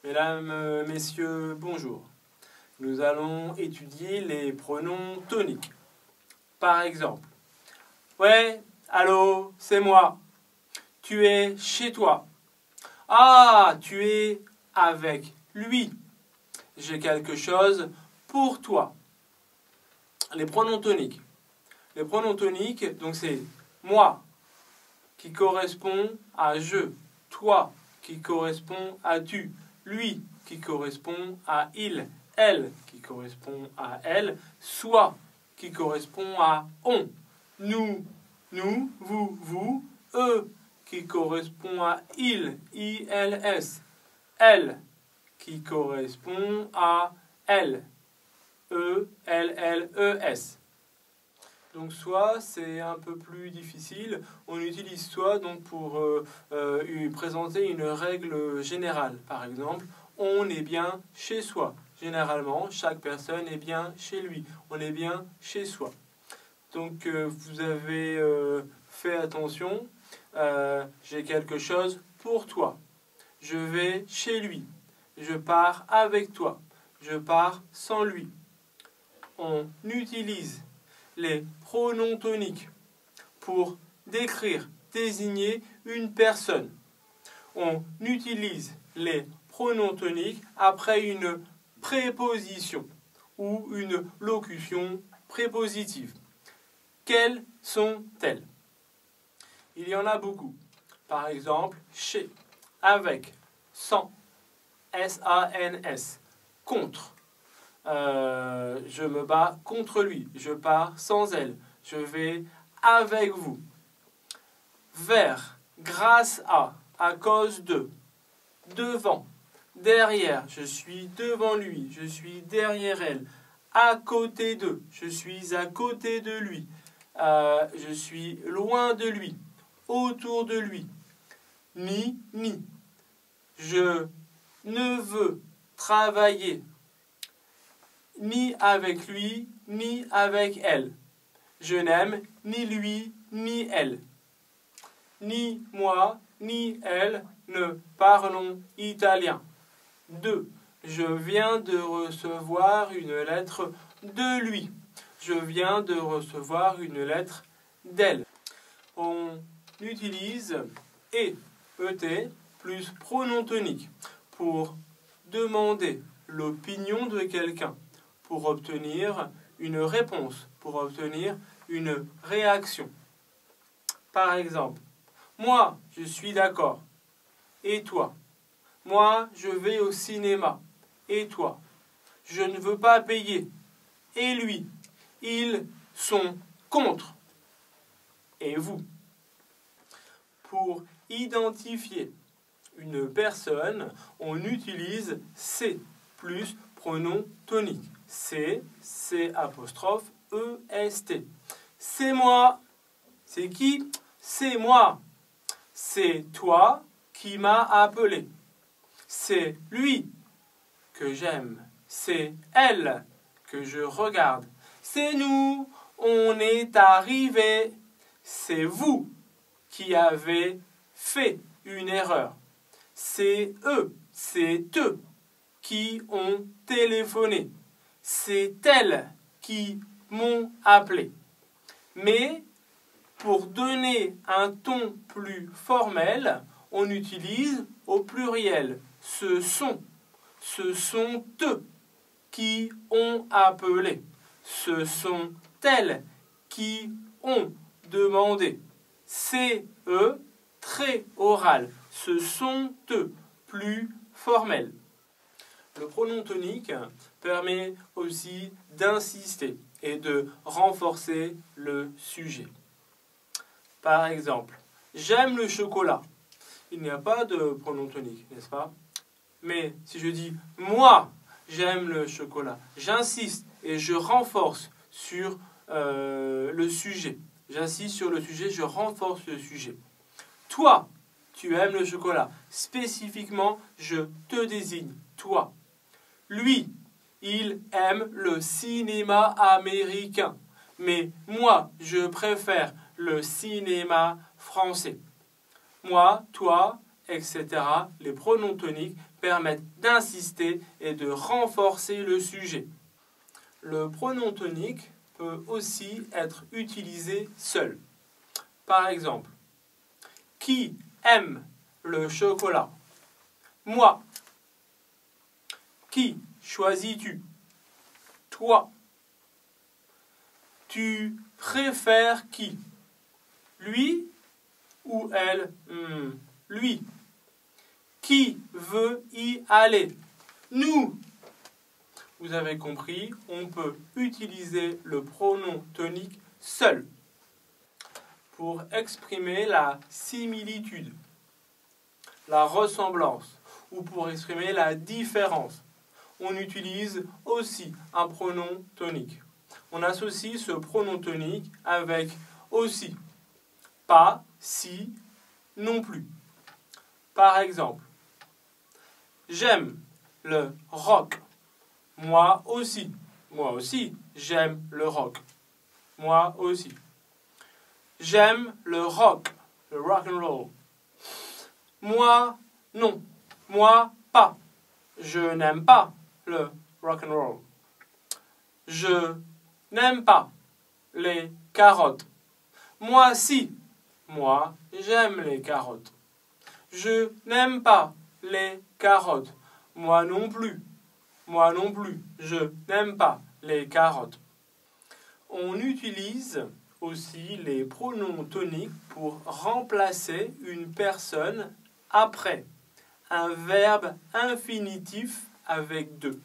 Mesdames, Messieurs, bonjour. Nous allons étudier les pronoms toniques. Par exemple, ouais, allô, c'est moi. Tu es chez toi. Ah, tu es avec lui. J'ai quelque chose pour toi. Les pronoms toniques. Les pronoms toniques, donc c'est moi qui correspond à je, toi qui correspond à tu, lui qui correspond à il, elle qui correspond à elle, soi qui correspond à on, nous, vous, eux qui correspond à ils, elle qui correspond à elle, ES. Donc soit c'est un peu plus difficile, on utilise soit donc pour présenter une règle générale. Par exemple, on est bien chez soi. Généralement, chaque personne est bien chez lui. On est bien chez soi. Donc vous avez fait attention, j'ai quelque chose pour toi. Je vais chez lui. Je pars avec toi. Je pars sans lui. On utilise les pronoms toniques pour décrire, désigner une personne. On utilise les pronoms toniques après une préposition ou une locution prépositive. Quelles sont-elles? Il y en a beaucoup. Par exemple, chez, avec, sans, S-A-N-S, contre. Je me bats contre lui, je pars sans elle, je vais avec vous. Vers, grâce à cause de, devant, derrière, je suis devant lui, je suis derrière elle, à côté d'eux, je suis à côté de lui, je suis loin de lui, autour de lui, ni, je ne veux travailler ni avec lui, ni avec elle. Je n'aime ni lui, ni elle. Ni moi, ni elle ne parlons italien. 2. Je viens de recevoir une lettre de lui. Je viens de recevoir une lettre d'elle. On utilise et, plus pronom tonique pour demander l'opinion de quelqu'un, pour obtenir une réponse, pour obtenir une réaction. Par exemple, moi, je suis d'accord. Et toi? Moi, je vais au cinéma. Et toi? Je ne veux pas payer. Et lui? Ils sont contre. Et vous? Pour identifier une personne, on utilise c'est plus pronom tonique. C'est C'-E'-S-T. C'est moi. C'est qui? C'est moi. C'est toi qui m'as appelé. C'est lui que j'aime. C'est elle que je regarde. C'est nous. On est arrivé. C'est vous qui avez fait une erreur. C'est eux qui ont téléphoné. C'est elles qui m'ont appelé. Mais pour donner un ton plus formel, on utilise au pluriel. Ce sont eux qui ont appelé. Ce sont elles qui ont demandé. C'est eux, très oral. Ce sont eux, plus formel. Le pronom tonique permet aussi d'insister et de renforcer le sujet. Par exemple, j'aime le chocolat. Il n'y a pas de pronom tonique, n'est-ce pas? Mais si je dis moi, j'aime le chocolat, j'insiste et je renforce sur le sujet. J'insiste sur le sujet, je renforce le sujet. Toi, tu aimes le chocolat. Spécifiquement, je te désigne, toi. Lui, il aime le cinéma américain. Mais moi, je préfère le cinéma français. Moi, toi, etc. Les pronoms toniques permettent d'insister et de renforcer le sujet. Le pronom tonique peut aussi être utilisé seul. Par exemple, qui aime le chocolat? Moi. Qui choisis-tu? Toi. Tu préfères qui? Lui ou elle? Lui. Qui veut y aller? Nous. Vous avez compris, on peut utiliser le pronom tonique seul pour exprimer la similitude, la ressemblance ou pour exprimer la différence. On utilise aussi un pronom tonique. On associe ce pronom tonique avec aussi, pas, si, non plus. Par exemple, j'aime le rock. Moi aussi. Moi aussi, j'aime le rock. Moi aussi. J'aime le rock, le rock and roll. Moi, non. Moi, pas. Je n'aime pas le rock and roll. Je n'aime pas les carottes. Moi, si. Moi, j'aime les carottes. Je n'aime pas les carottes. Moi non plus. Moi non plus. Je n'aime pas les carottes. On utilise aussi les pronoms toniques pour remplacer une personne après un verbe infinitif avec deux.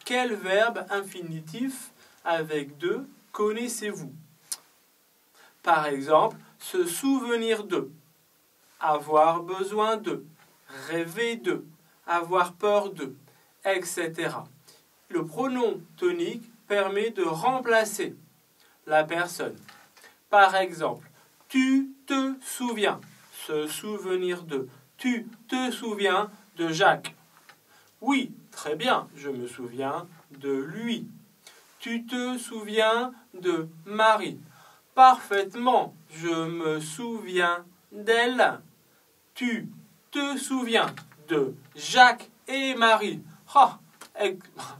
Quel verbe infinitif avec deux connaissez-vous? Par exemple, se souvenir de, avoir besoin de, rêver de, avoir peur de, etc. Le pronom tonique permet de remplacer la personne. Par exemple, tu te souviens, se souvenir de. Tu te souviens de Jacques? Oui, très bien, je me souviens de lui. Tu te souviens de Marie? Parfaitement, je me souviens d'elle. Tu te souviens de Jacques et Marie? Ah,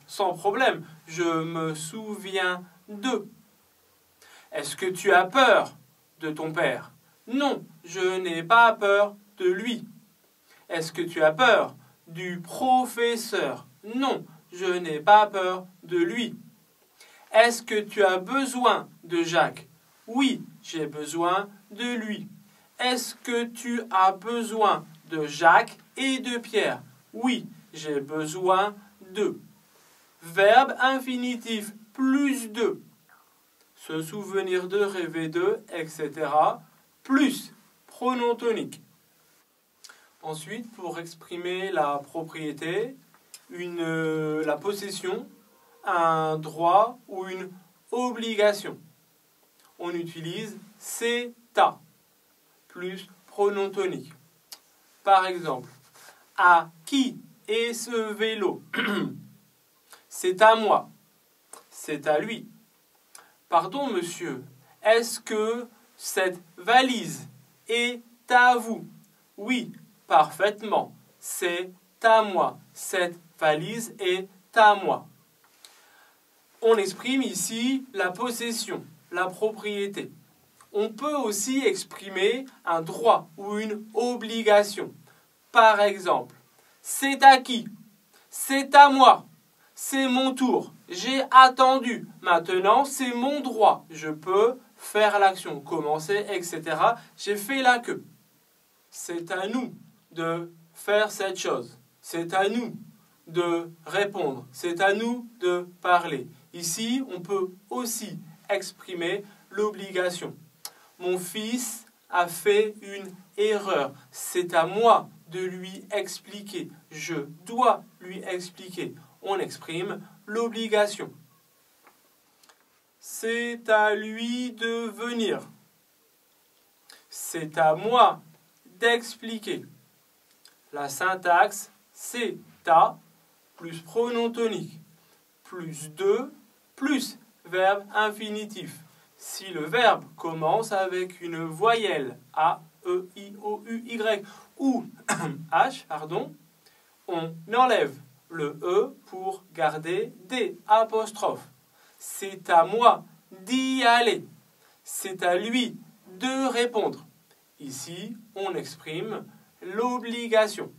sans problème, je me souviens d'eux. Est-ce que tu as peur de ton père? Non, je n'ai pas peur de lui. Est-ce que tu as peur du professeur? Non, je n'ai pas peur de lui. Est-ce que tu as besoin de Jacques? Oui, j'ai besoin de lui. Est-ce que tu as besoin de Jacques et de Pierre? Oui, j'ai besoin d'eux. Verbe infinitif plus de. Se souvenir de, rêver de, etc. Plus pronom tonique. Ensuite, pour exprimer la propriété, la possession, un droit ou une obligation, on utilise c'est à plus pronom tonique. Par exemple, à qui est ce vélo? C'est à moi. C'est à lui. Pardon, monsieur, est-ce que cette valise est à vous? Oui, parfaitement. C'est à moi. Cette valise est à moi. On exprime ici la possession, la propriété. On peut aussi exprimer un droit ou une obligation. Par exemple, c'est à qui? C'est à moi. C'est mon tour. J'ai attendu. Maintenant, c'est mon droit. Je peux faire l'action, commencer, etc. J'ai fait la queue. C'est à nous de faire cette chose. C'est à nous de répondre. C'est à nous de parler. Ici, on peut aussi exprimer l'obligation. Mon fils a fait une erreur. C'est à moi de lui expliquer. Je dois lui expliquer. On exprime l'obligation. C'est à lui de venir. C'est à moi d'expliquer. La syntaxe, c'est à plus pronom tonique, plus de, plus verbe infinitif. Si le verbe commence avec une voyelle A, E, I, O, U, Y ou H, pardon, on enlève le E pour garder D, apostrophe. C'est à moi d'y aller. C'est à lui de répondre. Ici, on exprime l'obligation.